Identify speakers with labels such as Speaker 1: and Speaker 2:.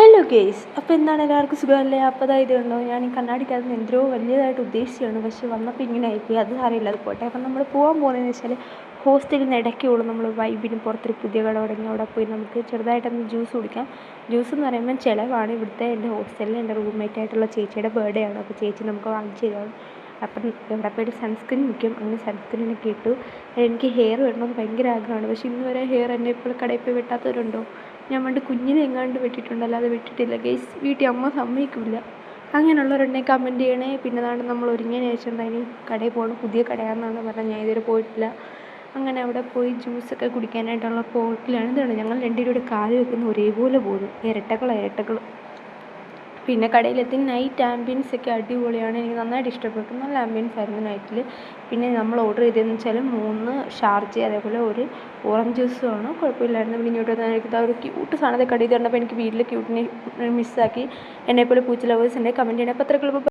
Speaker 1: Hello guys, അപ്പോൾ എന്താണ് എല്ലാവർക്കും സുഖമല്ലേ? അപ്പോൾ അതായത് ഉണ്ടോ, ഞാൻ ഈ കണ്ണാടിക്കകത്ത് എന്തോ വലിയതായിട്ട് ഉദ്ദേശിച്ചാണ്, പക്ഷെ വന്നപ്പോൾ ഇങ്ങനെ ആയിപ്പോയി. അത് അറിയില്ല, അത് പോട്ടെ. അപ്പം നമ്മൾ പോകാൻ പോകുന്നതെന്ന് വെച്ചാൽ ഹോസ്റ്റലിൽ നിന്ന് ഇടയ്ക്കുള്ളൂ നമ്മൾ വൈബിന് പുറത്തൊരു പുതിയ കട തുടങ്ങി അവിടെ പോയി നമുക്ക് ചെറുതായിട്ടൊന്ന് ജ്യൂസ് കുടിക്കാം. ജ്യൂസ് എന്ന് പറയുമ്പോൾ ചിലവാണ്. ഇവിടുത്തെ എൻ്റെ ഹോസ്റ്റലിൽ എൻ്റെ റൂംമേറ്റ് ആയിട്ടുള്ള ചേച്ചിയുടെ ബർത്ത്ഡേ ആണ്, അപ്പോൾ ചേച്ചി നമുക്ക് വാങ്ങിച്ചു തരാം. അപ്പം ഇവിടെ പോയിട്ട് സൺസ്ക്രീൻ മുഖ്യം, അങ്ങനെ സൺസ്ക്രീനൊക്കെ ഇട്ടു. എനിക്ക് ഹെയർ വെട്ടണമെന്ന് ഭയങ്കര ആഗ്രഹമാണ്, പക്ഷേ ഇന്ന് വരെ ഹെയർ എന്നെ ഇപ്പോൾ കടയിൽ പോയി വെട്ടാത്തവരുണ്ടോ? ഞാൻ പണ്ട് കുഞ്ഞിനെ എങ്ങാണ്ട് വെട്ടിയിട്ടുണ്ട്, അല്ലാതെ വെട്ടിയിട്ടില്ല ഗൈസ്. വീട്ടിൽ അമ്മ സമ്മതിക്കില്ല. അങ്ങനെയുള്ളവരുണ്ടെങ്കിൽ കമൻറ്റ് ചെയ്യണേ. പിന്നെ അതാണ് നമ്മൾ ഒരുങ്ങിയതിന് ശേഷം അതിന് കടയിൽ പോകണം. പുതിയ കടയാണെന്നാണ് പറഞ്ഞത്, ഞാൻ ഇതുവരെ പോയിട്ടില്ല. അങ്ങനെ അവിടെ പോയി ജ്യൂസൊക്കെ കുടിക്കാനായിട്ടുള്ള പോക്കിലാണ്. ഇതാണ് ഞങ്ങൾ രണ്ടുപേരുടെ കാല് വെക്കുന്ന ഒരേപോലെ പോകുന്നു, ഇരട്ടകൾ. പിന്നെ കടയിലെത്തി. നൈറ്റ് ആംബിയൻസ് ഒക്കെ അടിപൊളിയാണ്, എനിക്ക് നന്നായിട്ട് ഇഷ്ടപ്പെട്ടു. നല്ല ആംബിയൻസ് ആയിരുന്നു നൈറ്റിൽ. പിന്നെ നമ്മൾ ഓർഡർ ചെയ്തതെന്ന് വെച്ചാൽ 3 ഷാർജ, അതേപോലെ ഒരു ഓറഞ്ച് ജ്യൂസുമാണ്. കുഴപ്പമില്ലായിരുന്നു. പിന്നെ ഇങ്ങോട്ട് വന്നാൽ എനിക്ക് ഒരു ക്യൂട്ട് സാധനത്തെ കടയിൽ കണ്ടപ്പോൾ എനിക്ക് വീട്ടിൽ ക്യൂട്ടിനെ മിസ്സാക്കി. എന്നെപ്പോലെ പൂച്ച ലവേഴ്സ് ഉണ്ട്, കമൻറ്റ് ചെയ്യണേ. അപ്പോൾ അത്രയ്ക്കുള്ള